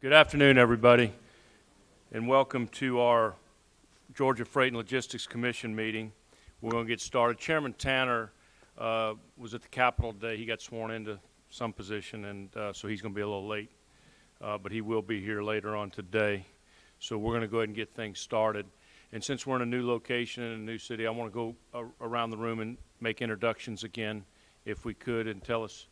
Good afternoon, everybody, and welcome to our Georgia Freight and Logistics Commission meeting. We're going to get started. Chairman Tanner was at the Capitol today. He got sworn into some position, and so he's going to be a little late, but he will be here later on today. So we're going to go ahead and get things started. And since we're in a new location in a new city, I want to go around the room and make introductions again, if we could, and tell us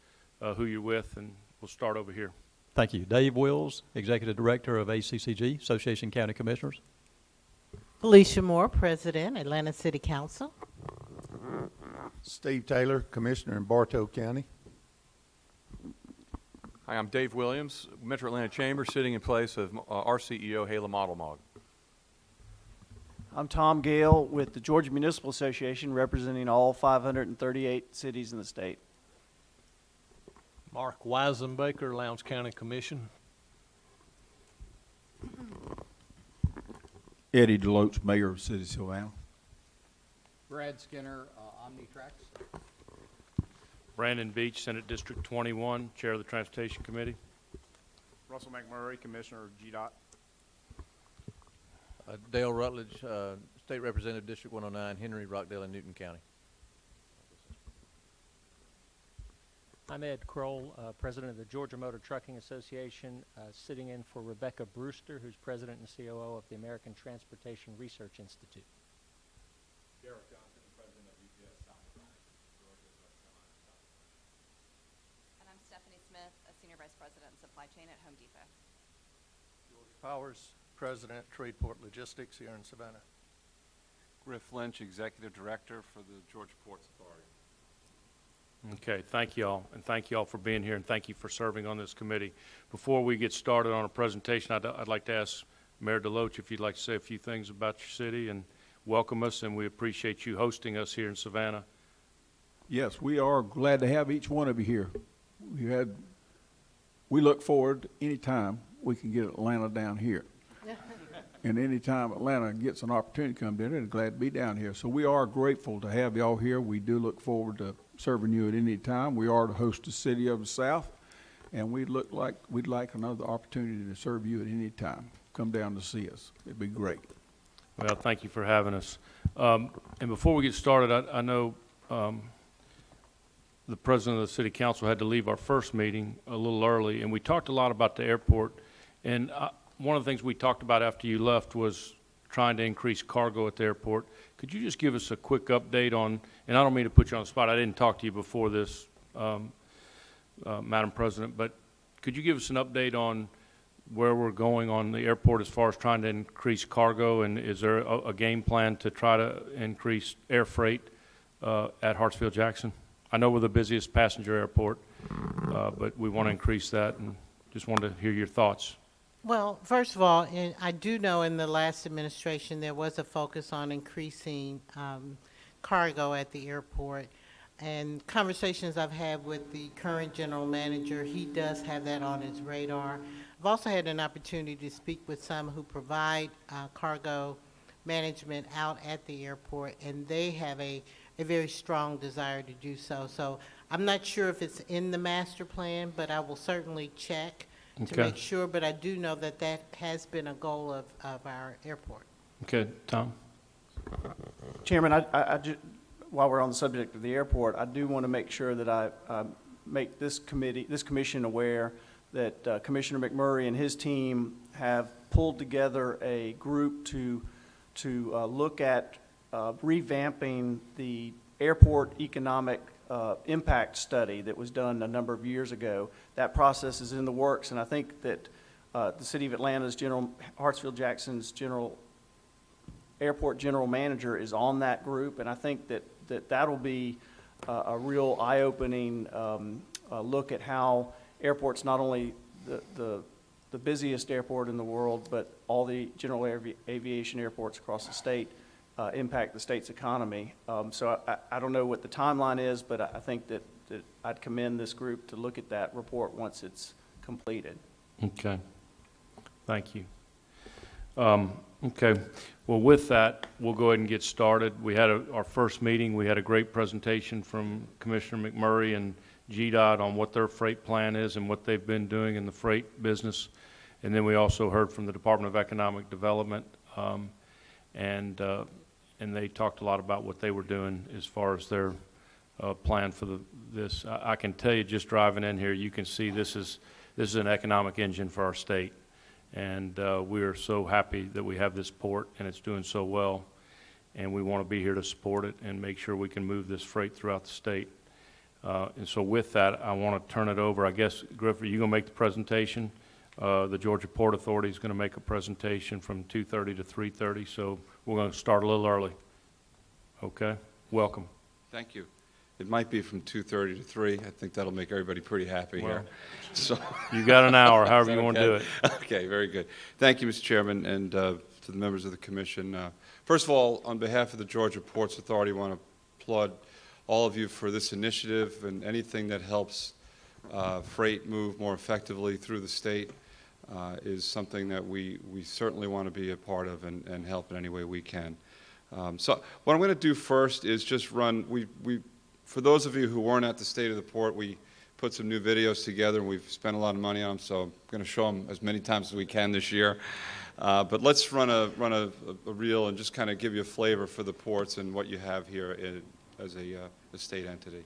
who you're with, and we'll start over here. Thank you. Dave Wills, Executive Director of ACCG, Association of County Commissioners. Felicia Moore, President, Atlanta City Council. Steve Taylor, Commissioner in Bartow County. Hi, I'm Dave Williams, Metro Atlanta Chamber, sitting in place of our CEO, Hala Modelmog. I'm Tom Gale with the Georgia Municipal Association, representing all 538 cities in the state. Mark Weisenbaker, Lowndes County Commission. Eddie Deloach, Mayor of the City of Savannah. Brad Skinner, Omnitrax. Brandon Beach, Senate District 21, Chair of the Transportation Committee. Russell McMurray, Commissioner of GDOT. Dale Rutledge, State Representative, District 109, Henry, Rockdale, and Newton County. I'm Ed Kroll, President of the Georgia Motor Trucking Association, sitting in for Rebecca Brewster, who's President and COO of the American Transportation Research Institute. Derek Johnson, President of UPS South Carolina, Georgia, North Carolina, South Carolina. And I'm Stephanie Smith, a Senior Vice President in Supply Chain at Home Depot. George Powers, President, Tradeport Logistics here in Savannah. Griff Lynch, Executive Director for the Georgia Ports Authority. Okay, thank you all, and thank you all for being here, and thank you for serving on this committee. Before we get started on a presentation, I'd like to ask Mayor Deloach if you'd like to say a few things about your city and welcome us, and we appreciate you hosting us here in Savannah. Yes, we are glad to have each one of you here. We look forward any time we can get Atlanta down here. And any time Atlanta gets an opportunity to come down, they're glad to be down here. So we are grateful to have y'all here. We do look forward to serving you at any time. We are the hostess city of the South, and we'd like another opportunity to serve you at any time. Come down to see us. It'd be great. Well, thank you for having us. And before we get started, I know the President of the City Council had to leave our first meeting a little early, and we talked a lot about the airport. And one of the things we talked about after you left was trying to increase cargo at the airport. Could you just give us a quick update on, and I don't mean to put you on the spot, I didn't talk to you before this, Madam President, but could you give us an update on where we're going on the airport as far as trying to increase cargo, and is there a game plan to try to increase air freight at Hartsfield-Jackson? I know we're the busiest passenger airport, but we want to increase that, and just wanted to hear your thoughts. Well, first of all, I do know in the last administration there was a focus on increasing cargo at the airport. And conversations I've had with the current general manager, he does have that on his radar. I've also had an opportunity to speak with some who provide cargo management out at the airport, and they have a very strong desire to do so. So I'm not sure if it's in the master plan, but I will certainly check to make sure, but I do know that that has been a goal of our airport. Okay, Tom? Chairman, while we're on the subject of the airport, I do want to make sure that I make this commission aware that Commissioner McMurray and his team have pulled together a group to look at revamping the airport economic impact study that was done a number of years ago. That process is in the works, and I think that the City of Atlanta's Hartsfield-Jackson's airport general manager is on that group, and I think that'll be a real eye-opening look at how airports, not only the busiest airport in the world, but all the general aviation airports across the state, impact the state's economy. So I don't know what the timeline is, but I think that I'd commend this group to look at that report once it's completed. Okay. Thank you. Okay. Well, with that, we'll go ahead and get started. We had our first meeting. We had a great presentation from Commissioner McMurray and GDOT on what their freight plan is and what they've been doing in the freight business. And then we also heard from the Department of Economic Development, and they talked a lot about what they were doing as far as their plan for this. I can tell you, just driving in here, you can see this is an economic engine for our state. And we are so happy that we have this port, and it's doing so well. And we want to be here to support it and make sure we can move this freight throughout the state. And so with that, I want to turn it over. I guess, Griff, are you going to make the presentation? The Georgia Port Authority is going to make a presentation from 2:30 to 3:30, so we're going to start a little early. Okay? Welcome. Thank you. It might be from 2:30 to 3. I think that'll make everybody pretty happy here. So You got an hour, however you want to do it. Okay, very good. Thank you, Mr. Chairman, and to the members of the commission. First of all, on behalf of the Georgia Ports Authority, I want to applaud all of you for this initiative and anything that helps freight move more effectively through the state is something that we certainly want to be a part of and help in any way we can. So what I'm going to do first is just run, for those of you who weren't at the State of the Port, we put some new videos together and we've spent a lot of money on them, so I'm going to show them as many times as we can this year. But let's run a reel and just kind of give you a flavor for the ports and what you have here as a state entity.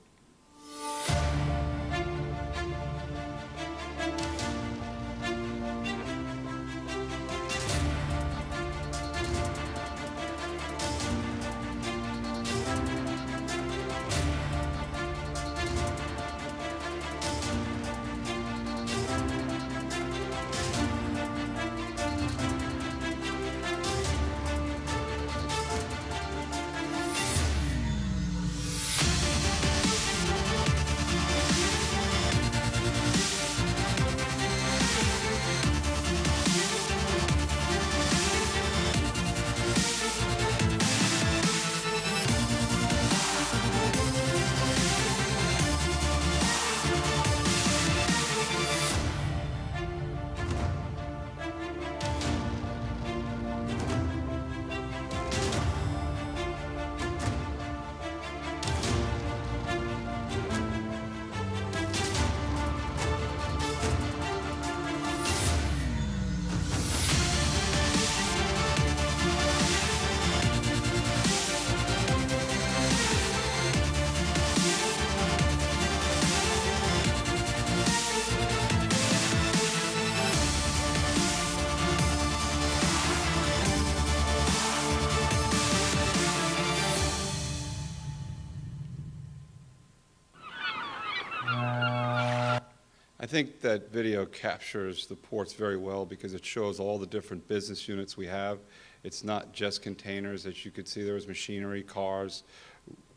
I think that video captures the ports very well because it shows all the different business units we have. It's not just containers. As you could see, there was machinery, cars,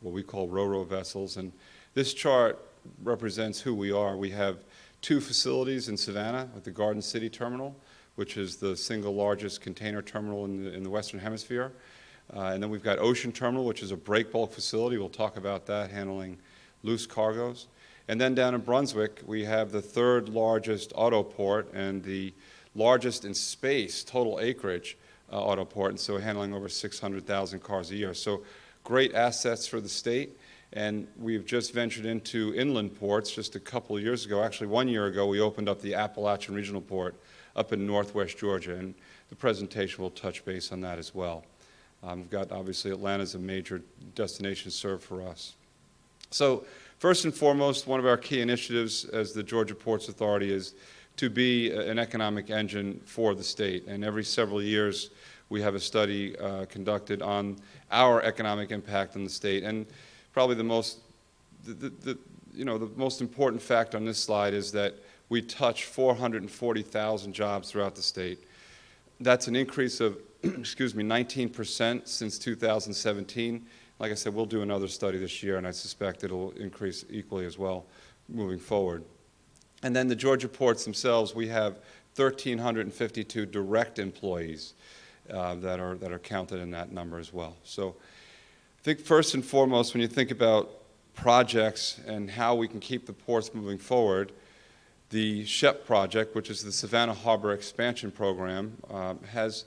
what we call ro-ro vessels. And this chart represents who we are. We have 2 facilities in Savannah at the Garden City Terminal, which is the single largest container terminal in the Western Hemisphere. And then we've got Ocean Terminal, which is a break bulk facility. We'll talk about that, handling loose cargoes. And then down in Brunswick, we have the 3rd largest auto port and the largest in space, total acreage, auto port, and so handling over 600,000 cars a year. So great assets for the state. And we've just ventured into inland ports just a couple of years ago. Actually, 1 year ago, we opened up the Appalachian Regional Port up in northwest Georgia, and the presentation will touch base on that as well. We've got, obviously, Atlanta's a major destination served for us. So first and foremost, one of our key initiatives as the Georgia Ports Authority is to be an economic engine for the state. And every several years, we have a study conducted on our economic impact on the state. And probably the most important fact on this slide is that we touch 440,000 jobs throughout the state. That's an increase of, 19% since 2017. Like I said, we'll do another study this year, and I suspect it'll increase equally as well moving forward. And then the Georgia ports themselves, we have 1,352 direct employees that are counted in that number as well. So I think first and foremost, when you think about projects and how we can keep the ports moving forward, the SHEP project, which is the Savannah Harbor Expansion Program, has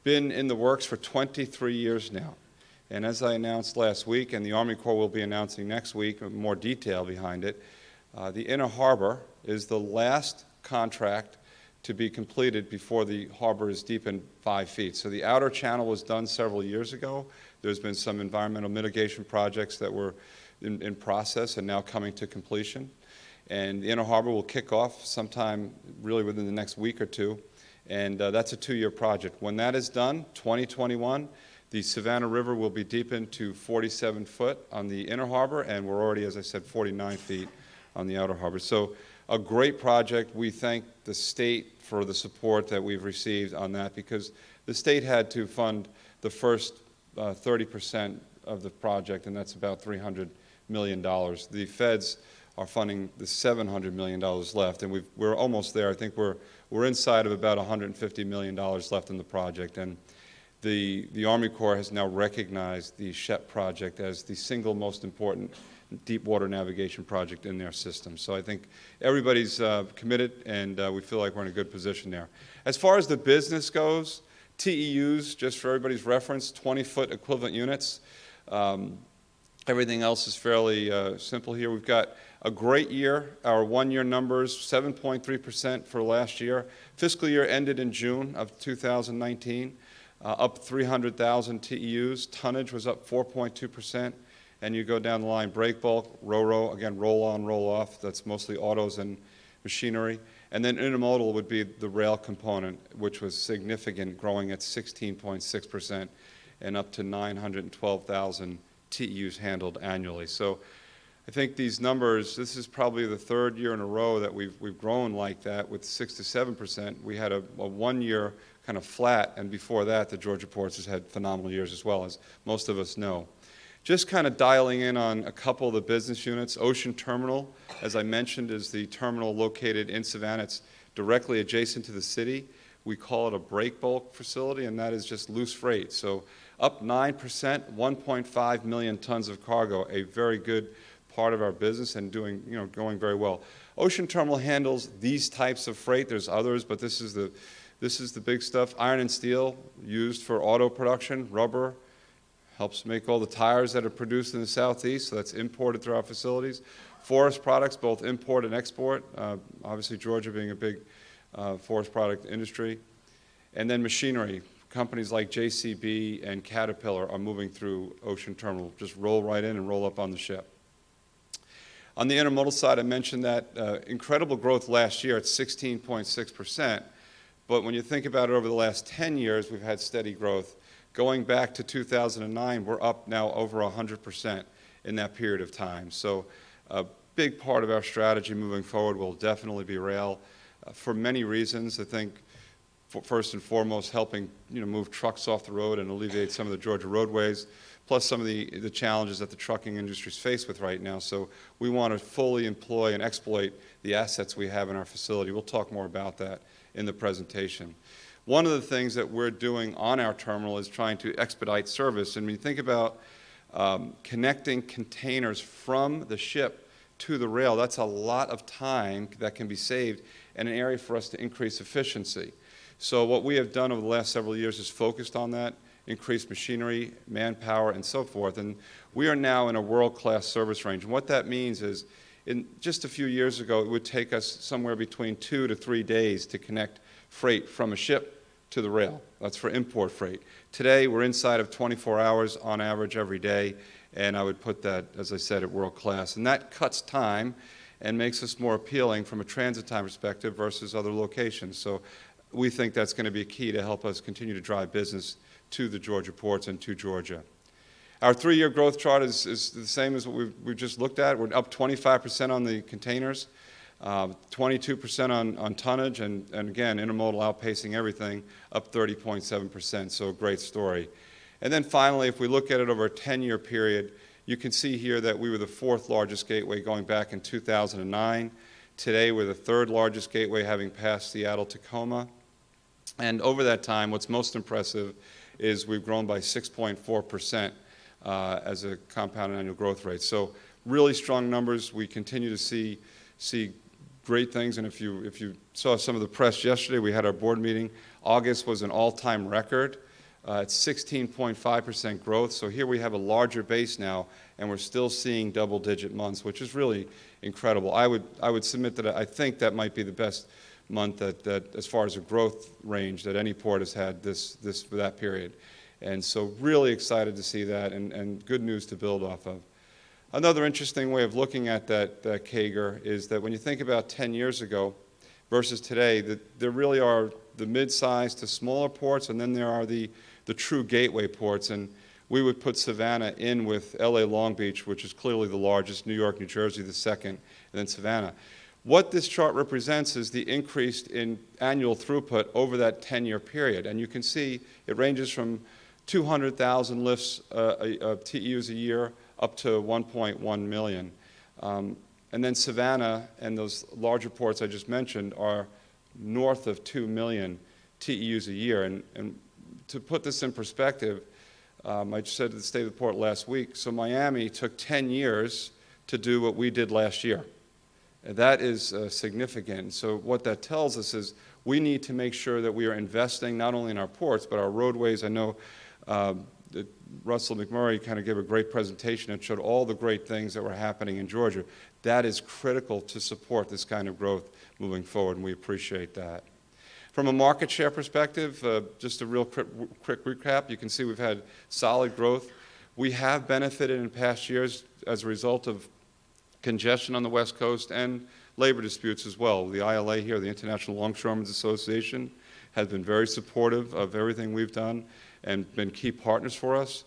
been in the works for 23 years now. And as I announced last week, and the Army Corps will be announcing next week, more detail behind it, the Inner Harbor is the last contract to be completed before the harbor is deepened 5 feet. So the outer channel was done several years ago. There's been some environmental mitigation projects that were in process and now coming to completion. And the inner harbor will kick off sometime really within the next week or two. And that's a 2-year project. When that is done, 2021, the Savannah River will be deepened to 47 foot on the inner harbor, and we're already, as I said, 49 feet on the outer harbor. So a great project. We thank the state for the support that we've received on that, because the state had to fund the first 30% of the project, and that's about $300 million. The feds are funding the $700 million left, and we're almost there. I think we're inside of about $150 million left in the project, and the Army Corps has now recognized the SHEP project as the single most important deep water navigation project in their system. So I think everybody's committed, and we feel like we're in a good position there. As far as the business goes, TEUs, just for everybody's reference, 20-foot equivalent units. Everything else is fairly simple here. We've got a great year. Our one-year numbers, 7.3% for last year. Fiscal year ended in June of 2019, up 300,000 TEUs. Tonnage was up 4.2%. And you go down the line, break bulk, ro-ro, again, roll on, roll off. That's mostly autos and machinery. And then intermodal would be the rail component, which was significant, growing at 16.6% and up to 912,000 TEUs handled annually. So I think these numbers, this is probably the third year in a row that we've grown like that with 6 to 7%. We had a 1 year kind of flat, and before that, the Georgia Ports has had phenomenal years as well, as most of us know. Just kind of dialing in on a couple of the business units. Ocean Terminal, as I mentioned, is the terminal located in Savannah. It's directly adjacent to the city. We call it a break bulk facility, and that is just loose freight. So up 9%, 1.5 million tons of cargo, a very good part of our business and going very well. Ocean Terminal handles these types of freight. There's others, but this is the big stuff. Iron and steel used for auto production, rubber, helps make all the tires that are produced in the Southeast, so that's imported through our facilities. Forest products, both import and export, obviously Georgia being a big forest product industry. And then machinery. Companies like JCB and Caterpillar are moving through Ocean Terminal. Just roll right in and roll up on the ship. On the intermodal side, I mentioned that incredible growth last year at 16.6%, but when you think about it over the last 10 years, we've had steady growth. Going back to 2009, we're up now over 100% in that period of time. So a big part of our strategy moving forward will definitely be rail for many reasons. I think first and foremost, helping move trucks off the road and alleviate some of the Georgia roadways, plus some of the challenges that the trucking industry is faced with right now. So we want to fully employ and exploit the assets we have in our facility. We'll talk more about that in the presentation. One of the things that we're doing on our terminal is trying to expedite service. And when you think about connecting containers from the ship to the rail, that's a lot of time that can be saved and an area for us to increase efficiency. So what we have done over the last several years is focused on that, increased machinery, manpower, and so forth. And we are now in a world-class service range. And what that means is, in just a few years ago, it would take us somewhere between 2 to 3 days to connect freight from a ship to the rail. That's for import freight. Today, we're inside of 24 hours on average every day, and I would put that, as I said, at world class. And that cuts time and makes us more appealing from a transit time perspective versus other locations. So we think that's going to be a key to help us continue to drive business to the Georgia ports and to Georgia. Our 3-year growth chart is the same as what we've just looked at. We're up 25% on the containers, 22% on tonnage, and again, intermodal outpacing everything, up 30.7%, so a great story. And then finally, if we look at it over a 10-year period, you can see here that we were the 4th largest gateway going back in 2009. Today, we're the 3rd largest gateway, having passed Seattle-Tacoma. And over that time, what's most impressive is we've grown by 6.4% as a compounded annual growth rate. So really strong numbers. We continue to see great things, and if you saw some of the press yesterday, we had our board meeting. August was an all-time record. It's 16.5% growth, so here we have a larger base now, and we're still seeing double-digit months, which is really incredible. I would submit that I think that might be the best month that as far as a growth range that any port has had for that period. And so really excited to see that, and good news to build off of. Another interesting way of looking at that CAGR is that when you think about 10 years ago versus today, that there really are the mid-sized to smaller ports, and then there are the true gateway ports. And we would put Savannah in with LA Long Beach, which is clearly the largest, New York, New Jersey the second, and then Savannah. What this chart represents is the increase in annual throughput over that 10-year period. And you can see it ranges from 200,000 lifts of TEUs a year up to 1.1 million. And then Savannah and those larger ports I just mentioned are north of 2 million TEUs a year. And to put this in perspective, I just said to the State of the Port last week, so Miami took 10 years to do what we did last year. And that is significant. So what that tells us is we need to make sure that we are investing not only in our ports, but our roadways. I know that Russell McMurray kind of gave a great presentation and showed all the great things that were happening in Georgia. That is critical to support this kind of growth moving forward, and we appreciate that. From a market share perspective, just a real quick recap, you can see we've had solid growth. We have benefited in past years as a result of congestion on the West Coast and labor disputes as well. The ILA here, the International Longshoremen's Association, has been very supportive of everything we've done and been key partners for us.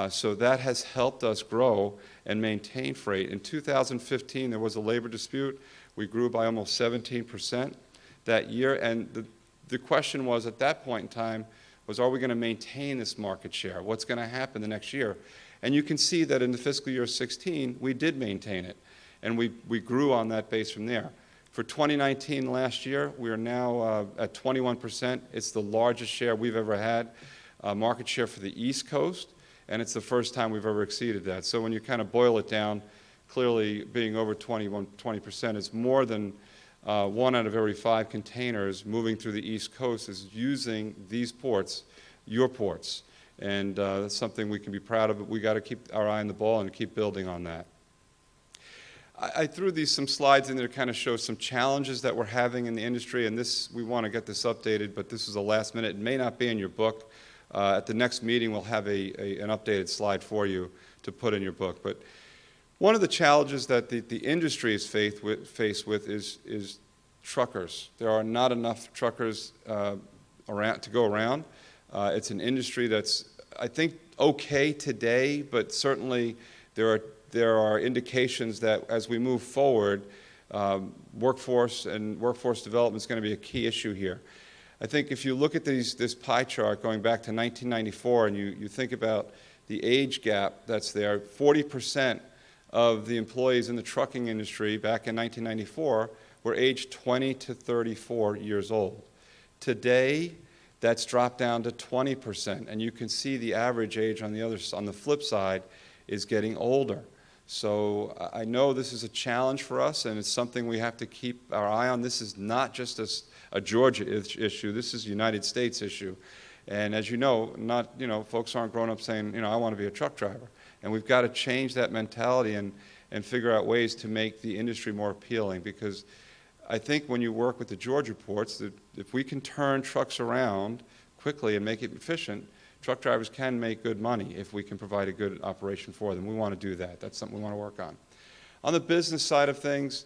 So that has helped us grow and maintain freight. In 2015, there was a labor dispute. We grew by almost 17% that year, and the question was at that point in time was, are we going to maintain this market share? What's going to happen the next year? And you can see that in the fiscal year 16, we did maintain it, and we grew on that base from there. For 2019, last year, we are now at 21%. It's the largest share we've ever had, market share for the East Coast, and it's the first time we've ever exceeded that. So when you kind of boil it down, clearly being over 20% is more than 1 out of every 5 containers moving through the East Coast is using these ports, your ports. And that's something we can be proud of, but we got to keep our eye on the ball and keep building on that. I threw some slides in there to kind of show some challenges that we're having in the industry, and we want to get this updated, but this is a last minute. It may not be in your book. At the next meeting, we'll have an updated slide for you to put in your book. But one of the challenges that the industry is faced with is truckers. There are not enough truckers to go around. It's an industry that's, I think, okay today, but certainly there are indications that as we move forward, workforce development is going to be a key issue here. I think if you look at this pie chart going back to 1994 and you think about the age gap that's there, 40% of the employees in the trucking industry back in 1994 were aged 20 to 34 years old. Today, that's dropped down to 20%, and you can see the average age on the flip side is getting older. So I know this is a challenge for us, and it's something we have to keep our eye on. This is not just a Georgia issue. This is a United States issue. And as you know, folks aren't growing up saying, I want to be a truck driver. And we've got to change that mentality and figure out ways to make the industry more appealing, because I think when you work with the Georgia ports, that if we can turn trucks around quickly and make it efficient, truck drivers can make good money if we can provide a good operation for them. We want to do that. That's something we want to work on. On the business side of things,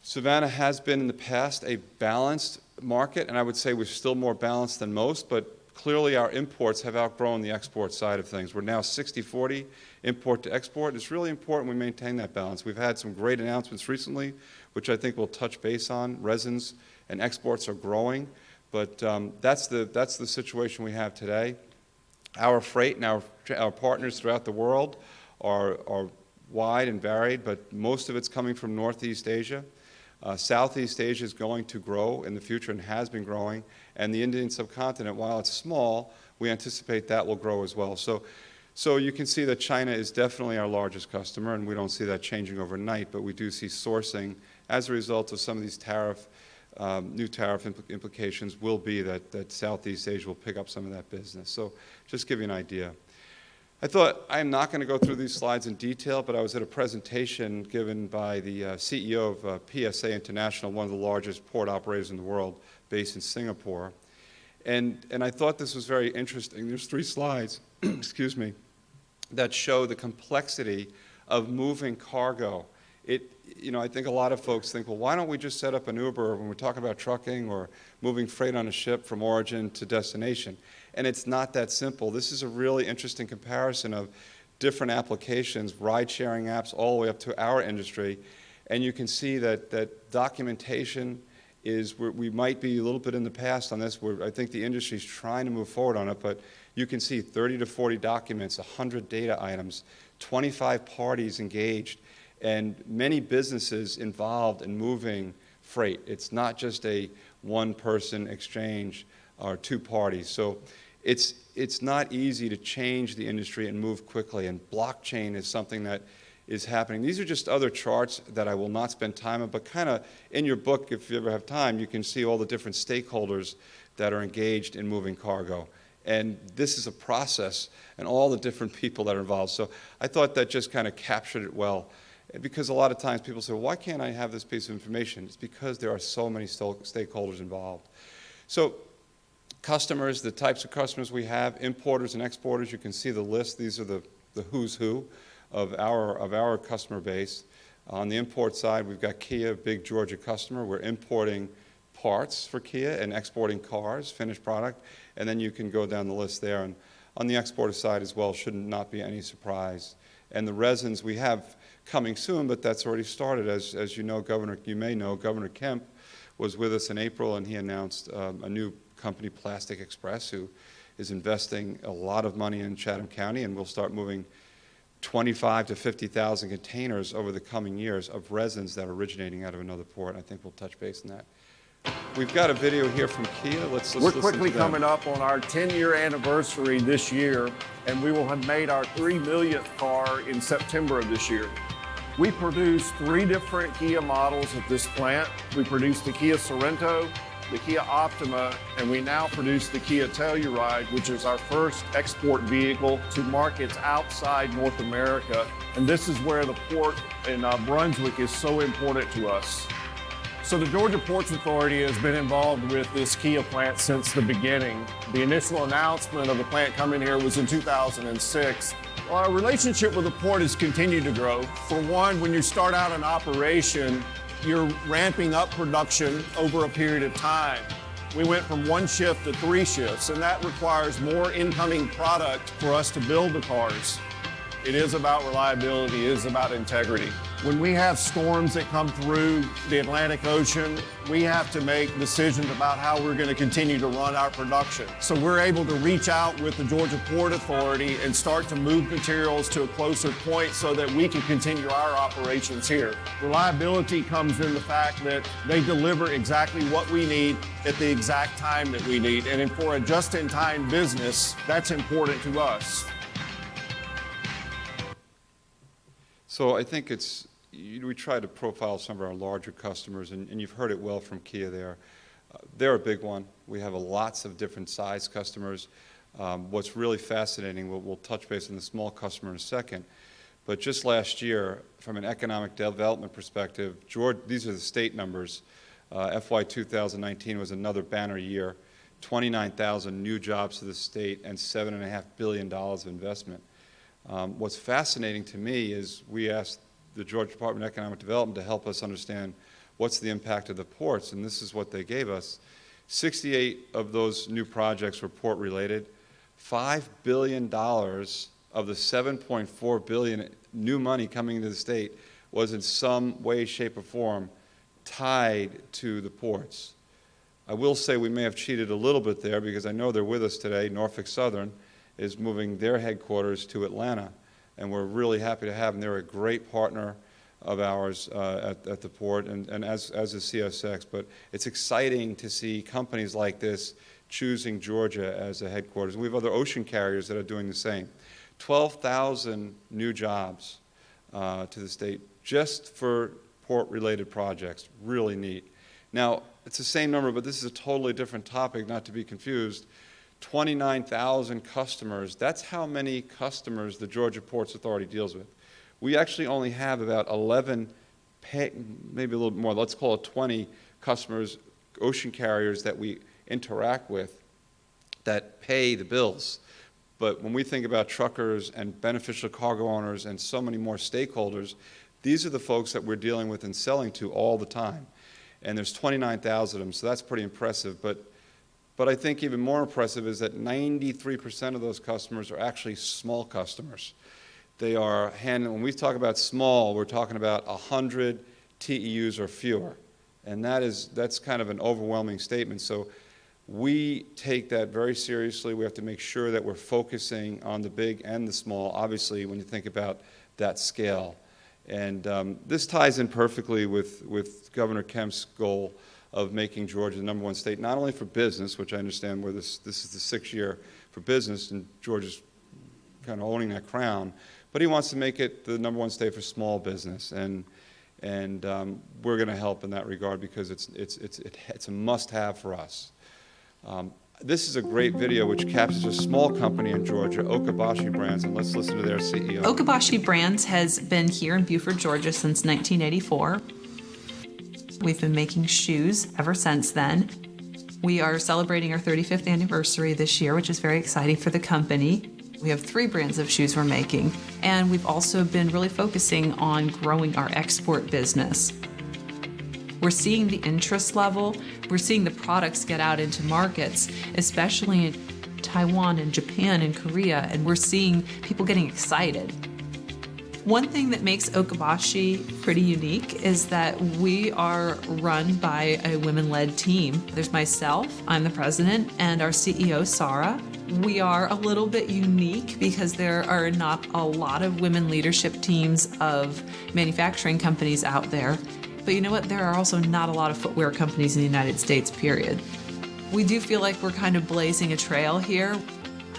Savannah has been in the past a balanced market, and I would say we're still more balanced than most, but clearly our imports have outgrown the export side of things. We're now 60-40 import to export. It's really important we maintain that balance. We've had some great announcements recently, which I think we'll touch base on. Resins and exports are growing, but that's the situation we have today. Our freight and our partners throughout the world are wide and varied, but most of it's coming from Northeast Asia. Southeast Asia is going to grow in the future and has been growing, and the Indian subcontinent, while it's small, we anticipate that will grow as well. So you can see that China is definitely our largest customer, and we don't see that changing overnight, but we do see sourcing as a result of some of these new tariff implications will be that Southeast Asia will pick up some of that business. So just give you an idea. I thought, I'm not going to go through these slides in detail, but I was at a presentation given by the CEO of PSA International, one of the largest port operators in the world, based in Singapore. And I thought this was very interesting. There's 3 slides, excuse me, that show the complexity of moving cargo. I think a lot of folks think, well, why don't we just set up an Uber when we're talking about trucking or moving freight on a ship from origin to destination? And it's not that simple. This is a really interesting comparison of different applications, ride-sharing apps, all the way up to our industry. And you can see that documentation is, we might be a little bit in the past on this, where I think the industry is trying to move forward on it, but you can see 30 to 40 documents, 100 data items, 25 parties engaged, and many businesses involved in moving freight. It's not just a one-person exchange or 2 parties. So it's not easy to change the industry and move quickly, and blockchain is something that is happening. These are just other charts that I will not spend time on, but kind of in your book, if you ever have time, you can see all the different stakeholders that are engaged in moving cargo. And this is a process and all the different people that are involved. So I thought that just kind of captured it well. Because a lot of times people say, well, why can't I have this piece of information? It's because there are so many stakeholders involved. So customers, the types of customers we have, importers and exporters, you can see the list. These are the who's who of our customer base. On the import side, we've got Kia, a big Georgia customer. We're importing parts for Kia and exporting cars, finished product, and then you can go down the list there. And on the exporter side as well, should not be any surprise. And the resins we have coming soon, but that's already started. As you know, you may know, Governor Kemp was with us in April, and he announced a new company, Plastic Express, who is investing a lot of money in Chatham County, and we'll start moving 25 to 50,000 containers over the coming years of resins that are originating out of another port. I think we'll touch base on that. We've got a video here from Kia. Let's We're listen quickly to them. coming up on our 10-year anniversary this year, and we will have made our 3 millionth car in September of this year. We produce 3 different Kia models at this plant. We produce the Kia Sorento, the Kia Optima, and we now produce the Kia Telluride, which is our first export vehicle to markets outside North America. And this is where the port in Brunswick is so important to us. So the Georgia Ports Authority has been involved with this Kia plant since the beginning. The initial announcement of the plant coming here was in 2006. Well, our relationship with the port has continued to grow. For one, when you start out an operation, you're ramping up production over a period of time. We went from 1 shift to 3 shifts, and that requires more incoming product for us to build the cars. It is about reliability, it is about integrity. When we have storms that come through the Atlantic Ocean, we have to make decisions about how we're going to continue to run our production. So we're able to reach out with the Georgia Port Authority and start to move materials to a closer point so that we can continue our operations here. Reliability comes in the fact that they deliver exactly what we need at the exact time that we need. And for a just-in-time business, that's important to us. So I think we try to profile some of our larger customers, and you've heard it well from Kia there. They're a big one. We have lots of different size customers. What's really fascinating, we'll touch base on the small customer in a second, but just last year, from an economic development perspective, these are the state numbers. FY 2019 was another banner year, 29,000 new jobs to the state and $7.5 billion of investment. What's fascinating to me is we asked the Georgia Department of Economic Development to help us understand what's the impact of the ports, and this is what they gave us. 68 of those new projects were port-related. $5 billion of the $7.4 billion new money coming into the state was in some way, shape, or form tied to the ports. I will say we may have cheated a little bit there because I know they're with us today. Norfolk Southern is moving their headquarters to Atlanta, and we're really happy to have them. They're a great partner of ours at the port, and as is CSX. But it's exciting to see companies like this choosing Georgia as a headquarters. And we have other ocean carriers that are doing the same. 12,000 new jobs to the state just for port-related projects. Really neat. Now, it's the same number, but this is a totally different topic, not to be confused. 29,000 customers. That's how many customers the Georgia Ports Authority deals with. We actually only have about 11, maybe a little more, let's call it 20 customers, ocean carriers that we interact with that pay the bills. But when we think about truckers and beneficial cargo owners and so many more stakeholders, these are the folks that we're dealing with and selling to all the time. And there's 29,000 of them, so that's pretty impressive. But I think even more impressive is that 93% of those customers are actually small customers. They are when we talk about small, we're talking about 100 TEUs or fewer. And that's kind of an overwhelming statement. So we take that very seriously. We have to make sure that we're focusing on the big and the small, obviously, when you think about that scale. And this ties in perfectly with Governor Kemp's goal of making Georgia the #1 state, not only for business, which I understand where this is the 6th year for business, and Georgia's kind of owning that crown, but he wants to make it the #1 state for small business. And we're going to help in that regard because it's a must-have for us. This is a great video which captures a small company in Georgia, Okabashi Brands, and let's listen to their CEO. Okabashi Brands has been here in Beaufort, Georgia since 1984. We've been making shoes ever since then. We are celebrating our 35th anniversary this year, which is very exciting for the company. We have 3 brands of shoes we're making, and we've also been really focusing on growing our export business. We're seeing the interest level, we're seeing the products get out into markets, especially in Taiwan and Japan and Korea, and we're seeing people getting excited. One thing that makes Okabashi pretty unique is that we are run by a women-led team. There's myself, I'm the president, and our CEO, Sarah. We are a little bit unique because there are not a lot of women leadership teams of manufacturing companies out there. But you know what? There are also not a lot of footwear companies in the United States, period. We do feel like we're kind of blazing a trail here.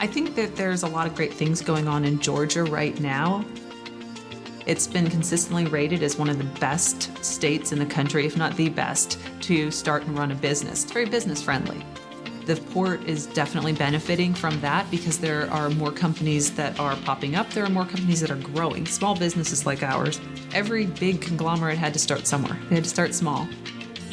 I think that there's a lot of great things going on in Georgia right now. It's been consistently rated as one of the best states in the country, if not the best, to start and run a business. It's very business friendly. The port is definitely benefiting from that because there are more companies that are popping up. There are more companies that are growing, small businesses like ours. Every big conglomerate had to start somewhere. They had to start small.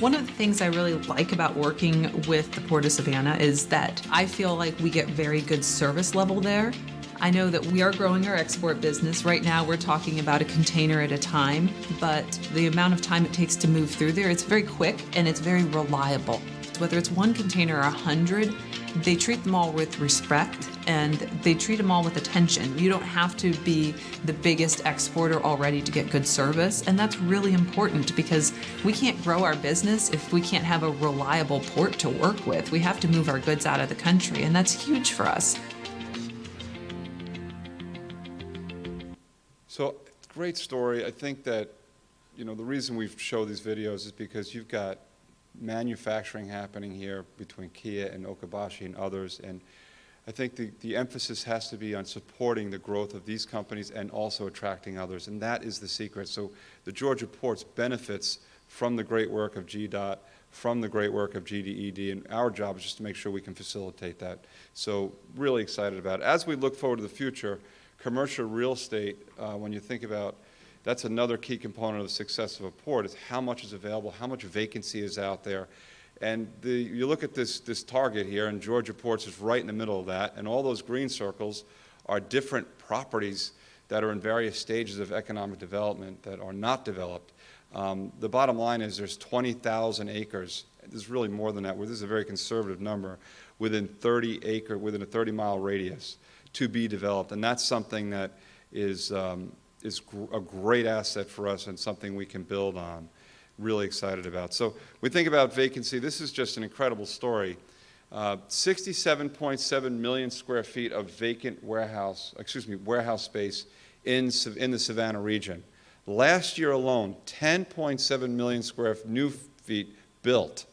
One of the things I really like about working with the Port of Savannah is that I feel like we get very good service level there. I know that we are growing our export business. Right now we're talking about a container at a time, but the amount of time it takes to move through there, it's very quick and it's very reliable. Whether it's 1 container or 100, they treat them all with respect and they treat them all with attention. You don't have to be the biggest exporter already to get good service, and that's really important because we can't grow our business if we can't have a reliable port to work with. We have to move our goods out of the country, and that's huge for us. So, great story. I think that, the reason we show these videos is because you've got manufacturing happening here between Kia and Okabashi and others, and I think the emphasis has to be on supporting the growth of these companies and also attracting others, and that is the secret. So the Georgia Ports benefits from the great work of GDOT, from the great work of GDED, and our job is just to make sure we can facilitate that. So really excited about it. As we look forward to the future, commercial real estate, when you think about that's another key component of the success of a port is how much is available, how much vacancy is out there. And you look at this target here, and Georgia Ports is right in the middle of that, and all those green circles are different properties that are in various stages of economic development that are not developed. The bottom line is there's 20,000 acres. There's really more than that. This is a very conservative number within a 30-mile radius to be developed, and that's something that is a great asset for us and something we can build on. Really excited about. So we think about vacancy. This is just an incredible story. 67.7 million square feet of vacant warehouse space in the Savannah region. Last year alone, 10.7 million square new feet built.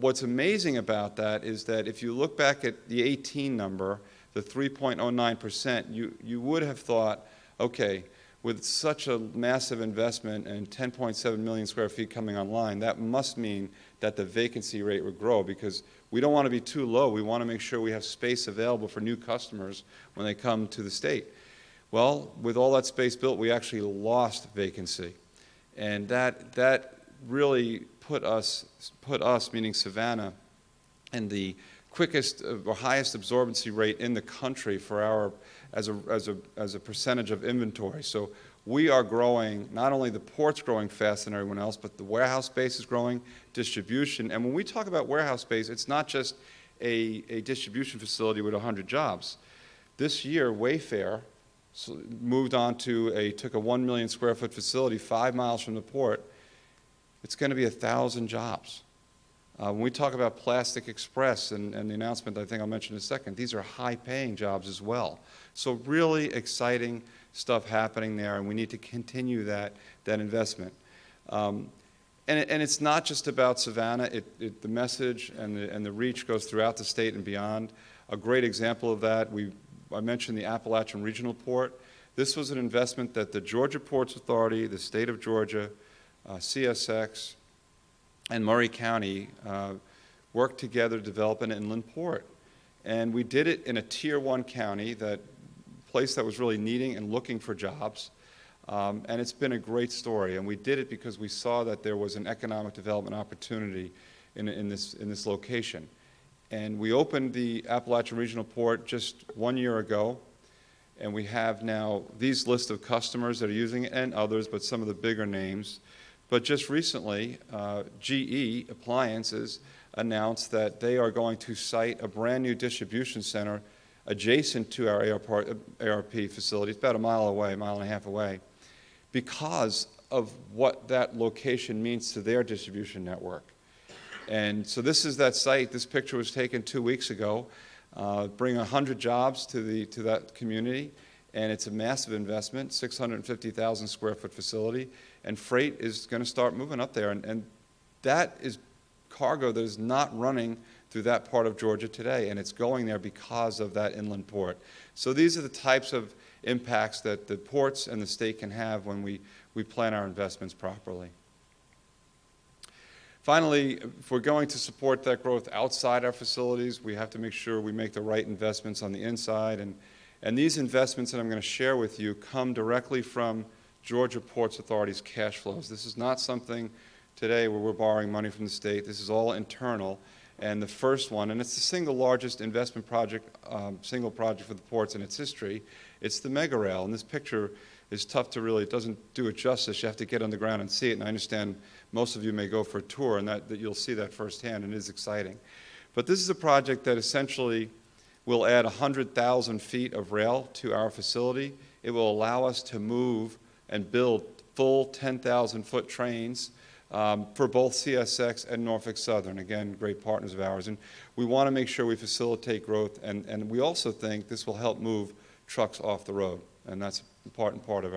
What's amazing about that is that if you look back at the 18 number, the 3.09%, you would have thought, okay, with such a massive investment and 10.7 million square feet coming online, that must mean that the vacancy rate would grow, because we don't want to be too low. We want to make sure we have space available for new customers when they come to the state. Well, with all that space built, we actually lost vacancy. And that really put us, meaning Savannah, in the quickest or highest absorbency rate in the country for our, as a percentage of inventory. So we are growing, not only the port's growing faster than everyone else, but the warehouse space is growing, distribution. And when we talk about warehouse space, it's not just a distribution facility with 100 jobs. This year, Wayfair moved on to took a 1 million square foot facility 5 miles from the port. It's going to be 1,000 jobs. When we talk about Plastic Express and the announcement I think I'll mention in a second, these are high-paying jobs as well. So really exciting stuff happening there, and we need to continue that investment. And it's not just about Savannah. The message and the reach goes throughout the state and beyond. A great example of that, I mentioned the Appalachian Regional Port. This was an investment that the Georgia Ports Authority, the state of Georgia, CSX, and Murray County worked together to develop an inland port. And we did it in a Tier 1 county, that place that was really needing and looking for jobs. And it's been a great story. And we did it because we saw that there was an economic development opportunity in this location. And we opened the Appalachian Regional Port just 1 year ago. And we have now these list of customers that are using it, and others, but some of the bigger names. But just recently, GE Appliances announced that they are going to site a brand new distribution center adjacent to our ARP facility. It's about a mile away, a mile and a half away, because of what that location means to their distribution network. And so this is that site. This picture was taken 2 weeks ago, bring 100 jobs to that community. And it's a massive investment, 650,000 square foot facility, and freight is going to start moving up there. And that is cargo that is not running through that part of Georgia today, and it's going there because of that inland port. So these are the types of impacts that the ports and the state can have when we plan our investments properly. Finally, if we're going to support that growth outside our facilities, we have to make sure we make the right investments on the inside. And these investments that I'm going to share with you come directly from Georgia Ports Authority's cash flows. This is not something today where we're borrowing money from the state. This is all internal. And the first one, and it's the single largest investment project, single project for the ports in its history, it's the Mega Rail. And this picture is tough to really, it doesn't do it justice. You have to get on the ground and see it. And I understand most of you may go for a tour, and that you'll see that firsthand, and it is exciting. But this is a project that essentially will add 100,000 feet of rail to our facility. It will allow us to move and build full 10,000-foot trains for both CSX and Norfolk Southern. Again, great partners of ours. And we want to make sure we facilitate growth, and we also think this will help move trucks off the road, and that's an important part of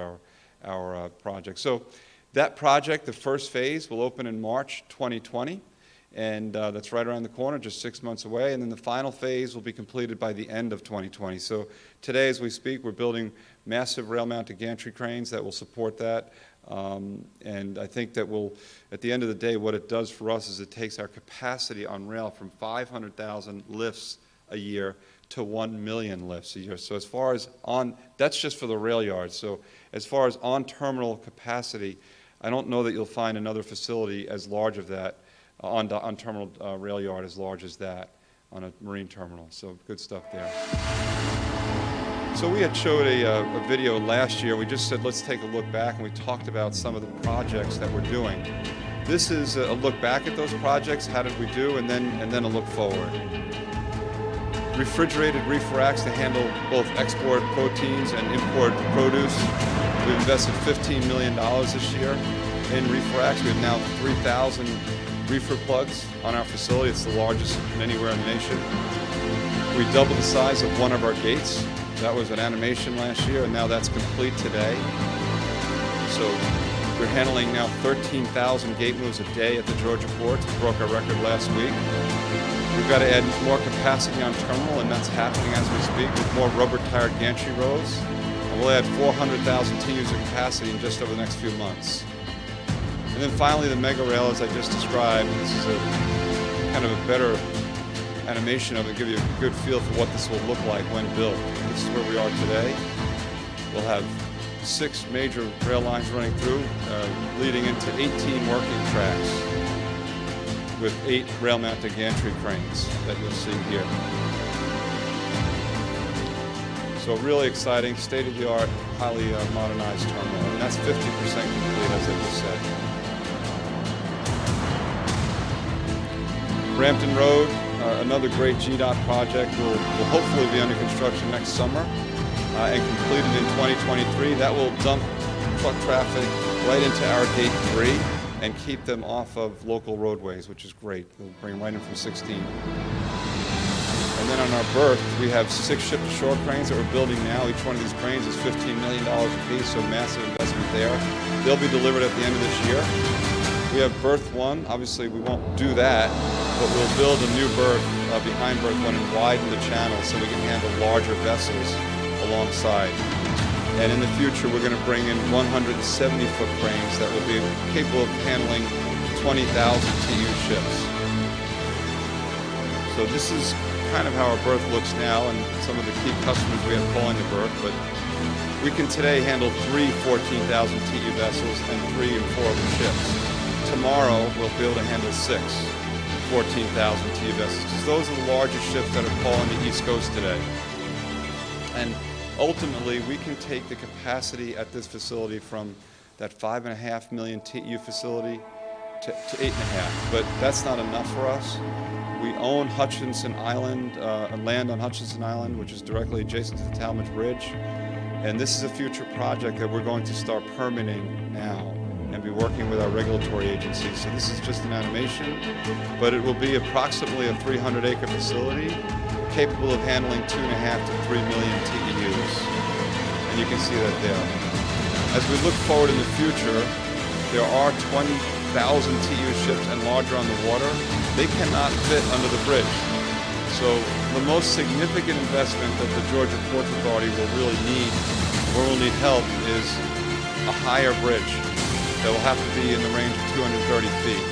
our project. So that project, the first phase, will open in March 2020. And that's right around the corner, just 6 months away. And then the final phase will be completed by the end of 2020. So today, as we speak, we're building massive rail-mounted gantry cranes that will support that. And I think that will, at the end of the day, what it does for us is it takes our capacity on rail from 500,000 lifts a year to 1 million lifts a year. So as far as that's just for the rail yards. So as far as on-terminal capacity, I don't know that you'll find another facility as large of that, on-terminal rail yard as large as that on a marine terminal. So good stuff there. So we had showed a video last year. We just said, let's take a look back, and we talked about some of the projects that we're doing. This is a look back at those projects. How did we do? And then a look forward. Refrigerated reefer racks to handle both export proteins and import produce. We've invested $15 million this year in reefer racks. We have now 3,000 reefer plugs on our facility. It's the largest anywhere in the nation. We doubled the size of one of our gates. That was an animation last year, and now that's complete today. So we're handling now 13,000 gate moves a day at the Georgia ports. We broke our record last week. We've got to add more capacity on terminal, and that's happening as we speak with more rubber-tired gantry rows. and we'll add 400,000 TEUs of capacity in just over the next few months. And then finally, the mega rail, as I just described, this is a kind of a better animation of it, give you a good feel for what this will look like when built. This is where we are today. We'll have 6 major rail lines running through, leading into 18 working tracks with 8 rail-mounted gantry cranes that you'll see here. So really exciting, state-of-the-art, highly modernized terminal, and that's 50% complete, as I just said. Brampton Road, another great GDOT project, will hopefully be under construction next summer and completed in 2023. That will dump truck traffic right into our Gate 3 and keep them off of local roadways, which is great. They'll bring them right in from 16. And then on our berth, we have 6 ship-to-shore cranes that we're building now. Each one of these cranes is $15 million apiece, so massive investment there. They'll be delivered at the end of this year. We have berth 1. Obviously, we won't do that, but we'll build a new berth behind berth 1 and widen the channel so we can handle larger vessels alongside. And in the future, we're going to bring in 170-foot cranes that will be capable of handling 20,000 TEU ships. So this is kind of how our berth looks now, and some of the key customers we have calling the berth, but we can today handle 3 14,000 TEU vessels and 3 and 4 of the ships. Tomorrow, we'll be able to handle 6 14,000 TEU vessels, because those are the largest ships that are calling the East Coast today. And ultimately, we can take the capacity at this facility from that 5.5 million TEU facility to 8.5, but that's not enough for us. We own Hutchinson Island, land on Hutchinson Island, which is directly adjacent to the Talmadge Bridge, and this is a future project that we're going to start permitting now and be working with our regulatory agencies. So this is just an animation, but it will be approximately a 300-acre facility capable of handling 2.5 to 3 million TEUs. And you can see that there. As we look forward in the future, there are 20,000 TEU ships and larger on the water. They cannot fit under the bridge. So the most significant investment that the Georgia Ports Authority will really need, where we'll need help, is a higher bridge that will have to be in the range of 230 feet.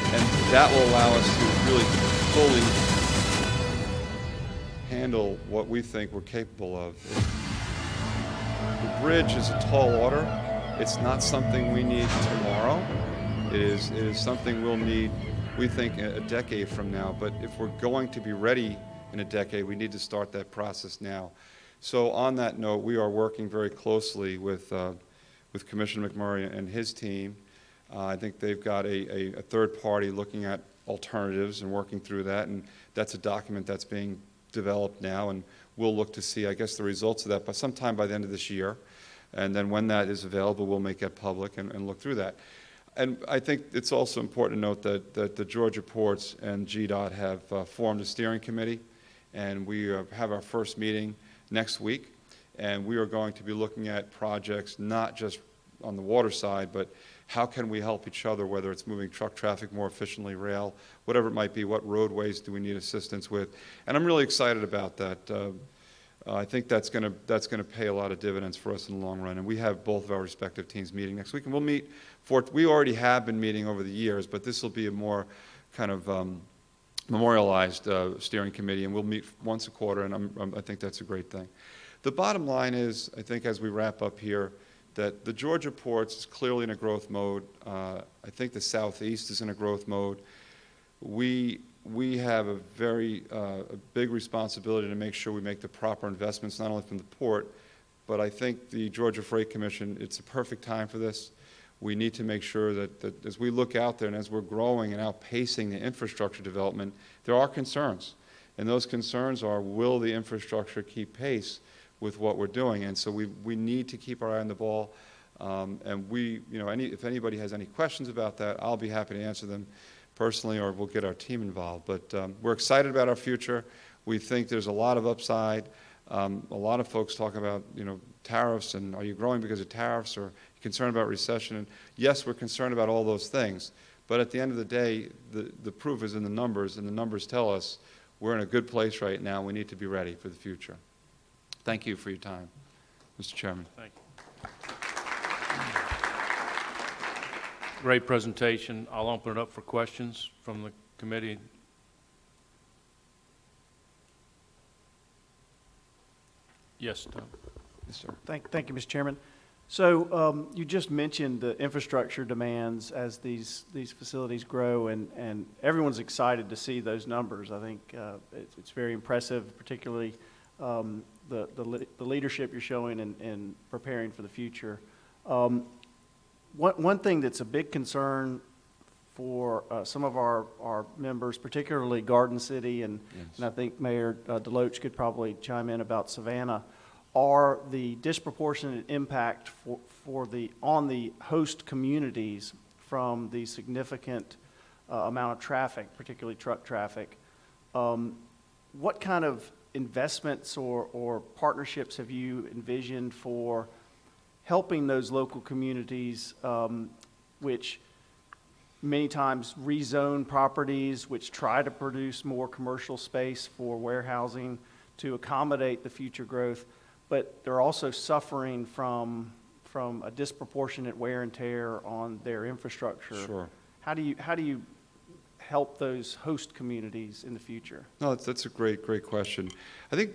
And that will allow us to really fully handle what we think we're capable of. The bridge is a tall order. It's not something we need tomorrow. It is something we'll need, we think, a decade from now. But if we're going to be ready in a decade, we need to start that process now. So on that note, we are working very closely with Commissioner McMurray and his team. I think they've got a third party looking at alternatives and working through that, and that's a document that's being developed now, and we'll look to see, I guess, the results of that by sometime by the end of this year. And then when that is available, we'll make it public and look through that. And I think it's also important to note that the Georgia Ports and GDOT have formed a steering committee, and we have our first meeting next week, and we are going to be looking at projects not just on the water side, but how can we help each other, whether it's moving truck traffic more efficiently, rail, whatever it might be, what roadways do we need assistance with. And I'm really excited about that. I think that's going to pay a lot of dividends for us in the long run. And we have both of our respective teams meeting next week, and we'll meet we already have been meeting over the years, but this will be a more kind of memorialized steering committee, and we'll meet once a quarter, and I think that's a great thing. The bottom line is, I think as we wrap up here, that the Georgia Ports is clearly in a growth mode. I think the Southeast is in a growth mode. We have a very big responsibility to make sure we make the proper investments, not only from the port, but I think the Georgia Freight Commission, it's a perfect time for this. We need to make sure that as we look out there and as we're growing and outpacing the infrastructure development, there are concerns. And those concerns are, will the infrastructure keep pace with what we're doing? And so we need to keep our eye on the ball. And if anybody has any questions about that, I'll be happy to answer them personally, or we'll get our team involved. But we're excited about our future. We think there's a lot of upside. A lot of folks talk about, tariffs, and are you growing because of tariffs, or concerned about recession? And yes, we're concerned about all those things. But at the end of the day, the proof is in the numbers, and the numbers tell us we're in a good place right now. We need to be ready for the future. Thank you for your time, Mr. Chairman. Thank you. Great presentation. I'll open it up for questions from the committee. Yes, Tom. Yes, sir. Thank you, Mr. Chairman. So you just mentioned the infrastructure demands as these facilities grow, and everyone's excited to see those numbers. I think it's very impressive, particularly the leadership you're showing in preparing for the future. One thing that's a big concern for some of our members, particularly Garden City, and I think Mayor Deloach could probably chime in about Savannah, are the disproportionate impact on the host communities from the significant amount of traffic, particularly truck traffic. What kind of investments or partnerships have you envisioned for helping those local communities, which many times rezone properties, which try to produce more commercial space for warehousing to accommodate the future growth, but they're also suffering from a disproportionate wear and tear on their infrastructure? Sure. How do you help those host communities in the future? No, that's a great question. I think